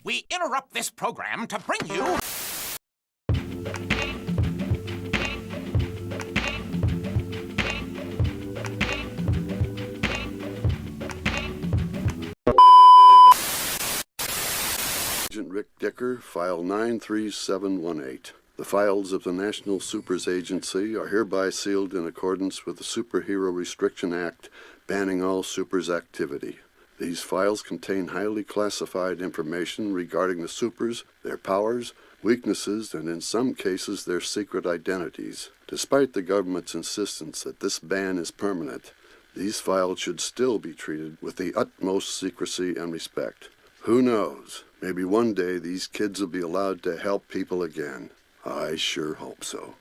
We interrupt this program to bring you... Agent Rick Dicker, File 93718. The files of the National Supers Agency are hereby sealed in accordance with the Superhero Restriction Act, banning all supers activity. These files contain highly classified information regarding the supers, their powers, weaknesses, and in some cases their secret identities. Despite the government's insistence that this ban is permanent, these files should still be treated with the utmost secrecy and respect. Who knows? Maybe one day these kids will be allowed to help people again. I sure hope so.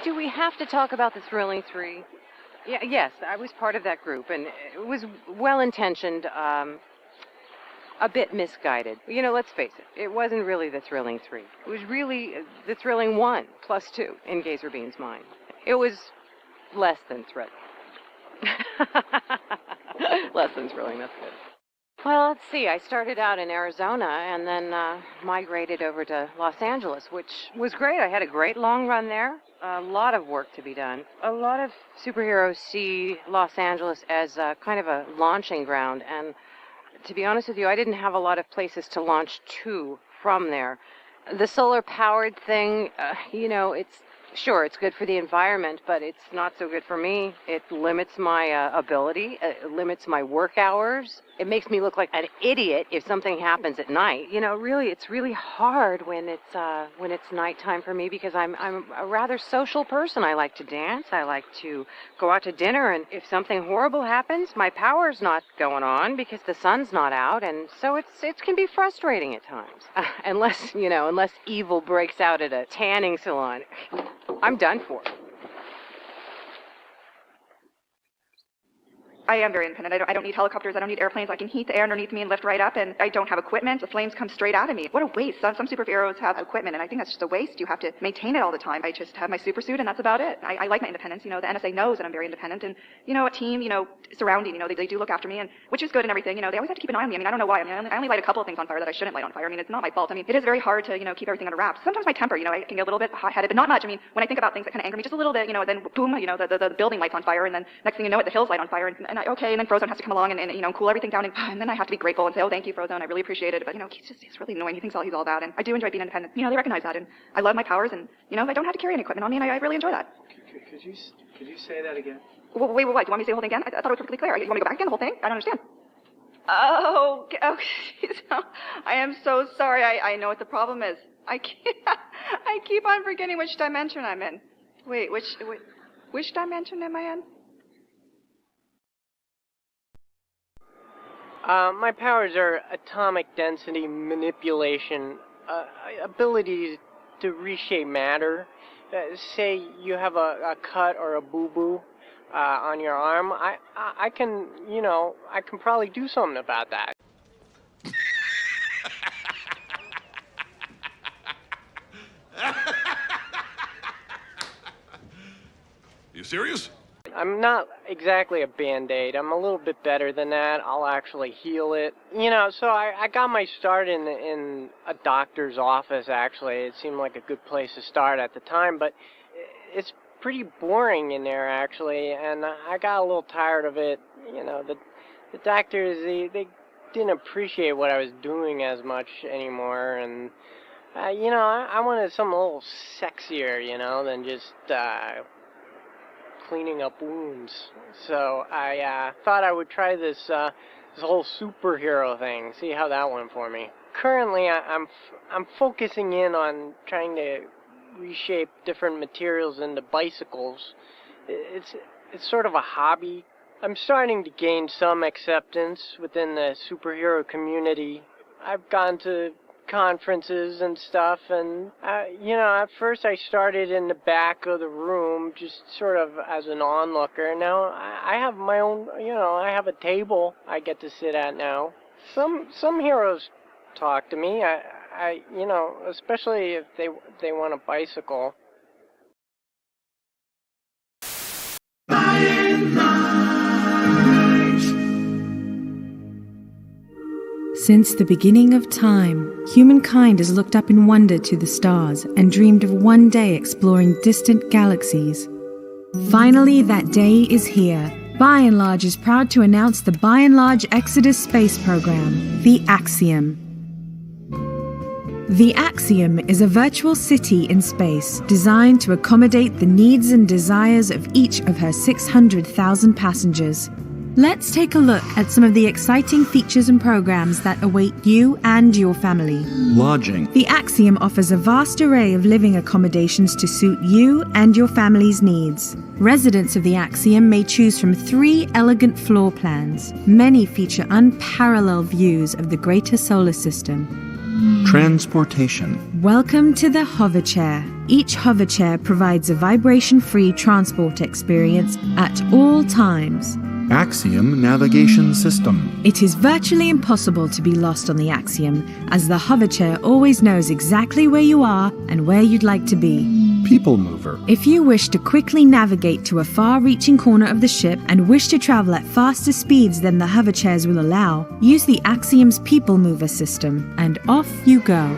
Do we have to talk about the Thrilling Three? Yes, I was part of that group, and it was well-intentioned, a bit misguided. You know, let's face it, it wasn't really the Thrilling Three. It was really the Thrilling One plus two in Gazer Bean's mind. It was less than thrilling. Less than thrilling, that's good. Well, let's see. I started out in Arizona and then migrated over to Los Angeles, which was great. I had a great long run there. A lot of work to be done. A lot of superheroes see Los Angeles as kind of a launching ground, and to be honest with you, I didn't have a lot of places to launch to from there. The solar-powered thing, it's good for the environment, but it's not so good for me. It limits my ability. It limits my work hours. It makes me look like an idiot if something happens at night. You know, really, it's really hard when it's nighttime for me because I'm a rather social person. I like to dance. I like to go out to dinner, and if something horrible happens, my power's not going on because the sun's not out, and so it can be frustrating at times. Unless evil breaks out at a tanning salon. I'm done for. I am very independent. I don't need helicopters. I don't need airplanes. I can heat the air underneath me and lift right up, and I don't have equipment. The flames come straight out of me. What a waste. Some superheroes have equipment, and I think that's just a waste. You have to maintain it all the time. I just have my super suit, and that's about it. I like my independence. You know, the NSA knows that I'm very independent, and, a team, surrounding, they do look after me, and which is good and everything. They always have to keep an eye on me. I mean, I don't know why. I mean, I only light a couple of things on fire that I shouldn't light on fire. I mean, it's not my fault. I mean, it is very hard to, keep everything under wraps. Sometimes my temper, I can get a little bit hot-headed, but not much. I mean, when I think about things that kind of anger me just a little bit, then boom, the building lights on fire, and then next thing you know it, the hills light on fire, and then Frozone has to come along and cool everything down, and then I have to be grateful and say, oh, thank you, Frozone, I really appreciate it. But, he's really annoying. He thinks he's all that, and I do enjoy being independent. They recognize that, and I love my powers, and, I don't have to carry any equipment on me, and I really enjoy that. Could you say that again? Wait, what? Do you want me to say the whole thing again? I thought it was perfectly clear. You want me to go back again, the whole thing? I don't understand. Oh, I am so sorry. I know what the problem is. I keep on forgetting which dimension I'm in. Wait, which dimension am I in? My powers are atomic density manipulation, ability to reshape matter. Say you have a cut or a boo-boo on your arm. I can probably do something about that. You serious? I'm not exactly a Band-Aid. I'm a little bit better than that. I'll actually heal it. So I got my start in a doctor's office, actually. It seemed like a good place to start at the time, but it's pretty boring in there, actually, and I got a little tired of it. The doctors, they didn't appreciate what I was doing as much anymore, and, I wanted something a little sexier, than just, cleaning up wounds. So I thought I would try this whole superhero thing, see how that went for me. Currently, I'm focusing in on trying to reshape different materials into bicycles. It's sort of a hobby. I'm starting to gain some acceptance within the superhero community. I've gone to conferences and stuff, and at first I started in the back of the room just sort of as an onlooker. Now I have my own, I have a table I get to sit at now. Some heroes talk to me, I especially if they want a bicycle. Since the beginning of time, humankind has looked up in wonder to the stars and dreamed of one day exploring distant galaxies. Finally, that day is here. By and Large is proud to announce the By and Large Exodus space program, the Axiom. The Axiom is a virtual city in space designed to accommodate the needs and desires of each of her 600,000 passengers. Let's take a look at some of the exciting features and programs that await you and your family. Lodging. The Axiom offers a vast array of living accommodations to suit you and your family's needs. Residents of the Axiom may choose from 3 elegant floor plans. Many feature unparalleled views of the greater solar system. Transportation. Welcome to the hover chair. Each hover chair provides a vibration-free transport experience at all times. Axiom Navigation System. It is virtually impossible to be lost on the Axiom, as the hover chair always knows exactly where you are and where you'd like to be. People Mover. If you wish to quickly navigate to a far-reaching corner of the ship and wish to travel at faster speeds than the hover chairs will allow, use the Axiom's People Mover system, and off you go.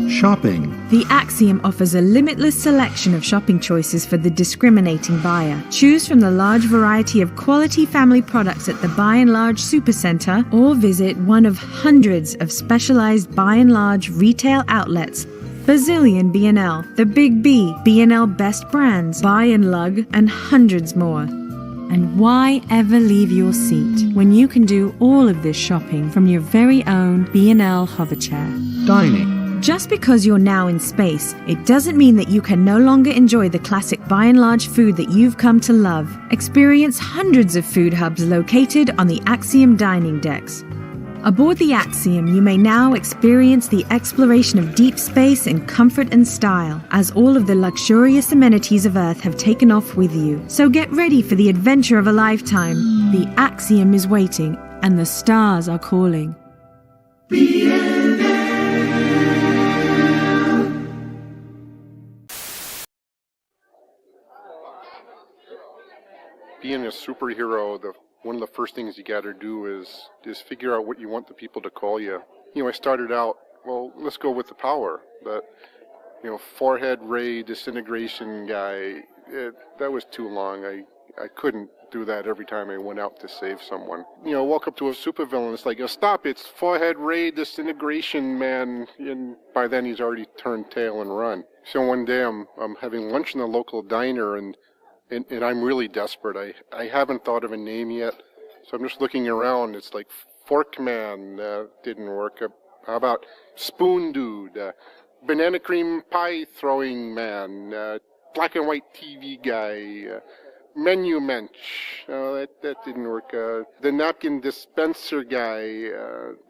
Shopping. The Axiom offers a limitless selection of shopping choices for the discriminating buyer. Choose from the large variety of quality family products at the By and Large Supercenter, or visit one of hundreds of specialized By and Large retail outlets. Bazillion B&L, The Big B, B&L Best Brands, Buy and Lug, and hundreds more. And why ever leave your seat when you can do all of this shopping from your very own B&L hover chair? Dining. Just because you're now in space, it doesn't mean that you can no longer enjoy the classic By and Large food that you've come to love. Experience hundreds of food hubs located on the Axiom dining decks. Aboard the Axiom, you may now experience the exploration of deep space in comfort and style, as all of the luxurious amenities of Earth have taken off with you. So get ready for the adventure of a lifetime. The Axiom is waiting, and the stars are calling. Being a superhero, one of the first things you got to do is figure out what you want the people to call you. You know, I started out, well, let's go with the power, but forehead ray disintegration guy, that was too long. I couldn't do that every time I went out to save someone. Walk up to a supervillain, it's like, stop, it's forehead ray disintegration man, and by then he's already turned tail and run. So one day I'm having lunch in the local diner, and I'm really desperate. I haven't thought of a name yet, so I'm just looking around. It's like Forkman didn't work. How about Spoon Dude, Banana Cream Pie Throwing Man, Black and White TV Guy, Menu Mensch. That didn't work. The Napkin Dispenser Guy.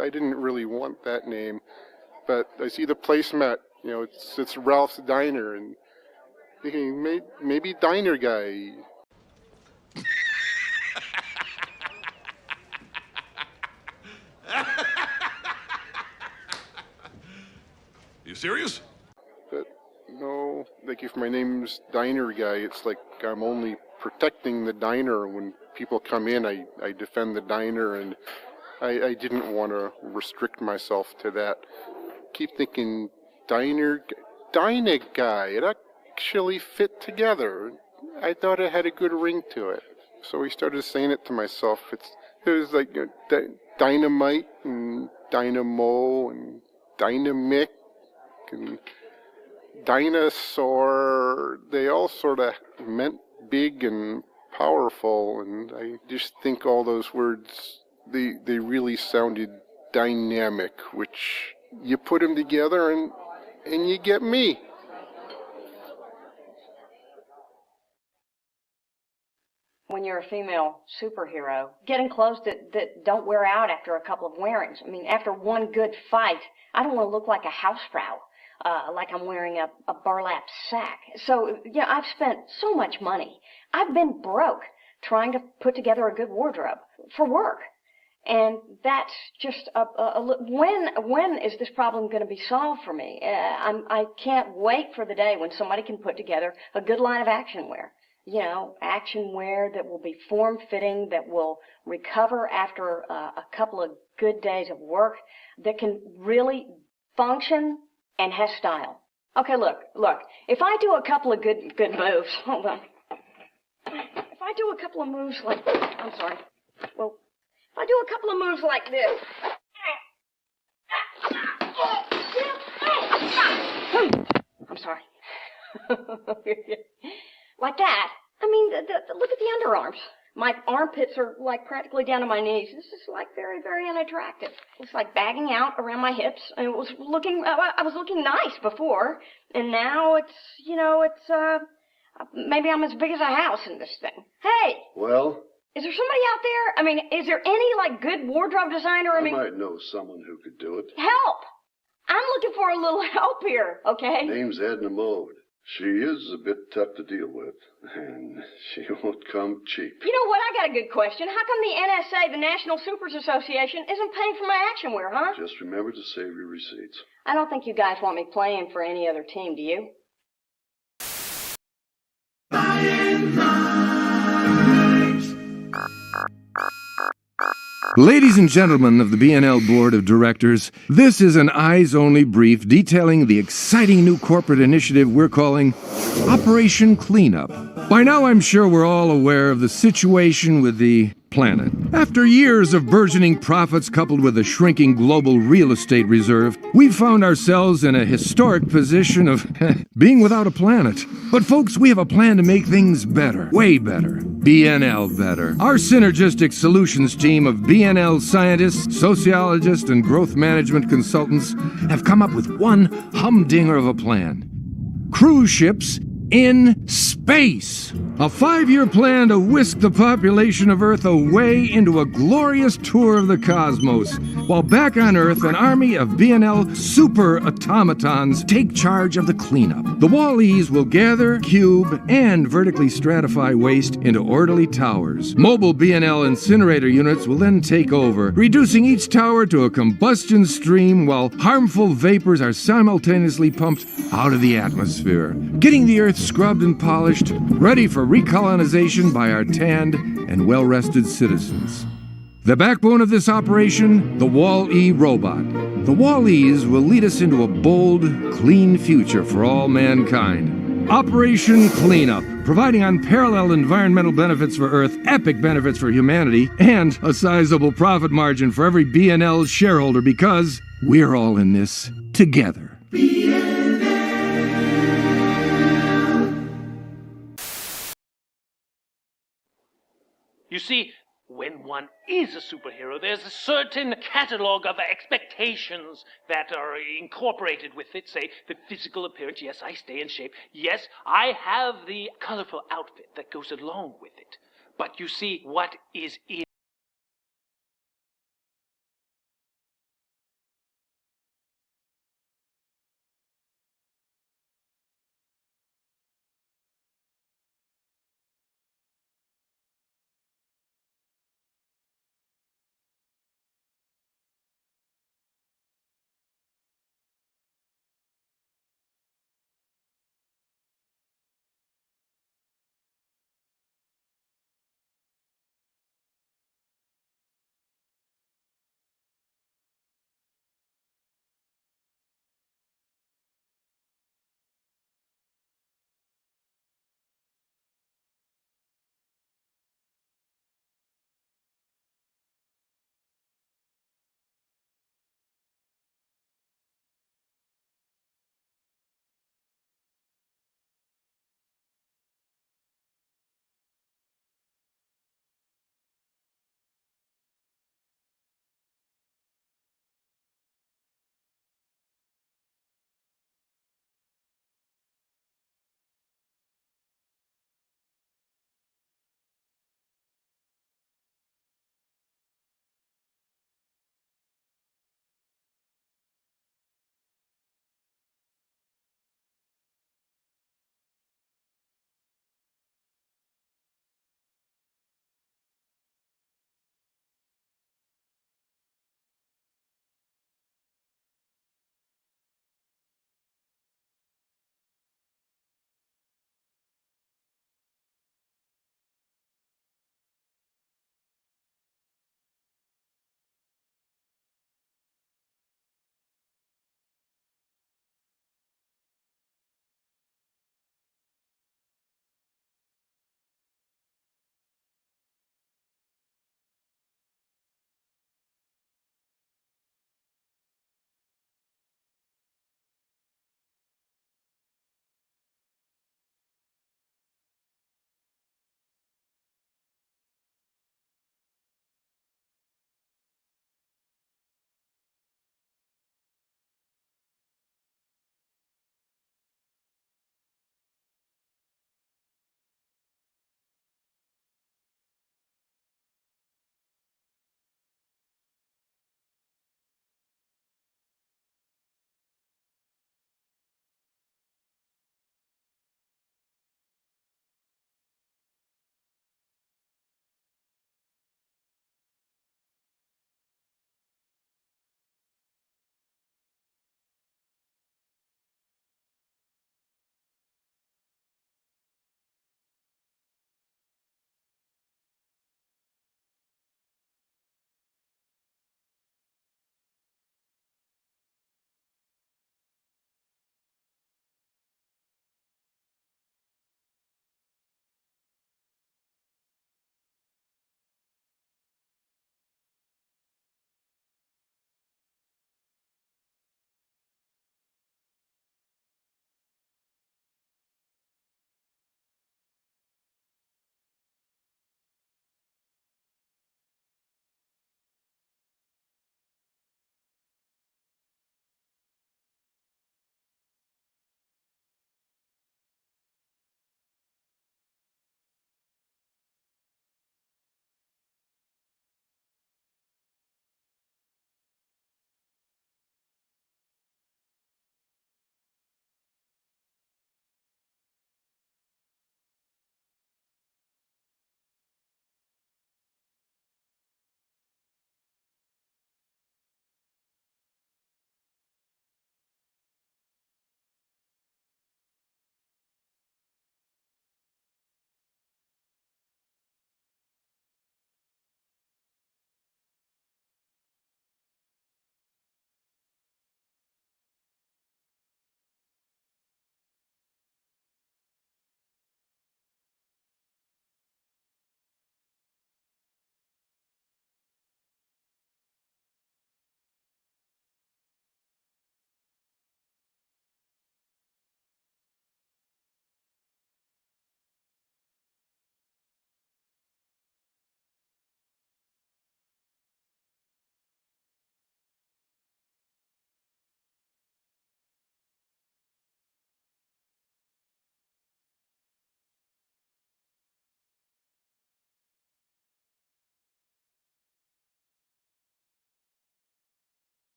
I didn't really want that name, but I see the placemat. It's Ralph's Diner, and thinking maybe Diner Guy. You serious? But no, like if my name's Diner Guy, it's like I'm only protecting the diner. When people come in, I defend the diner, and I didn't want to restrict myself to that. Keep thinking Diner Guy. It actually fit together. I thought it had a good ring to it. So I started saying it to myself. It was like dynamite and dynamo and dynamic and dinosaur. They all sort of meant big and powerful, and I just think all those words, they really sounded dynamic, which you put them together and you get me. When you're a female superhero, getting clothes that don't wear out after a couple of wearings. I mean, after one good fight, I don't want to look like a housefrau, like I'm wearing a burlap sack. So, I've spent so much money. I've been broke trying to put together a good wardrobe for work. And that's just when is this problem going to be solved for me? I can't wait for the day when somebody can put together a good line of action wear. action wear that will be form-fitting, that will recover after a couple of good days of work, that can really function and has style. Okay, look. If I do a couple of good moves, hold on. If I do a couple of moves like, I'm sorry. Well, if I do a couple of moves like this. I'm sorry. Like that. I mean, look at the underarms. My armpits are like practically down to my knees. This is like very, very unattractive. It's like bagging out around my hips. And I was looking nice before, and now it's maybe I'm as big as a house in this thing. Hey. Well? Is there somebody out there? I mean, is there any like good wardrobe designer? I might know someone who could do it. Help! I'm looking for a little help here, okay? Name's Edna Mode. She is a bit tough to deal with, and she won't come cheap. You know what? I got a good question. How come the NSA, the National Supers Association, isn't paying for my action wear, huh? Just remember to save your receipts. I don't think you guys want me playing for any other team, do you? Ladies and gentlemen of the BNL Board of Directors, this is an eyes-only brief detailing the exciting new corporate initiative we're calling Operation Cleanup. By now, I'm sure we're all aware of the situation with the planet. After years of burgeoning profits coupled with a shrinking global real estate reserve, we've found ourselves in a historic position of being without a planet. But folks, we have a plan to make things better, way better. BNL Better. Our synergistic solutions team of BNL scientists, sociologists, and growth management consultants have come up with one humdinger of a plan. Cruise ships in space. A 5-year plan to whisk the population of Earth away into a glorious tour of the cosmos, while back on Earth, an army of BNL super automatons take charge of the cleanup. The Wall-E's will gather, cube, and vertically stratify waste into orderly towers. Mobile BNL incinerator units will then take over, reducing each tower to a combustion stream while harmful vapors are simultaneously pumped out of the atmosphere, getting the Earth scrubbed and polished, ready for recolonization by our tanned and well-rested citizens. The backbone of this operation, the Wall-E robot. The Wall-E's will lead us into a bold, clean future for all mankind. Operation Cleanup, providing unparalleled environmental benefits for Earth, epic benefits for humanity, and a sizable profit margin for every BNL shareholder, because we're all in this together. You see, when one is a superhero, there's a certain catalog of expectations that are incorporated with it. Say, the physical appearance. Yes, I stay in shape. Yes, I have the colorful outfit that goes along with it. But you see, what is in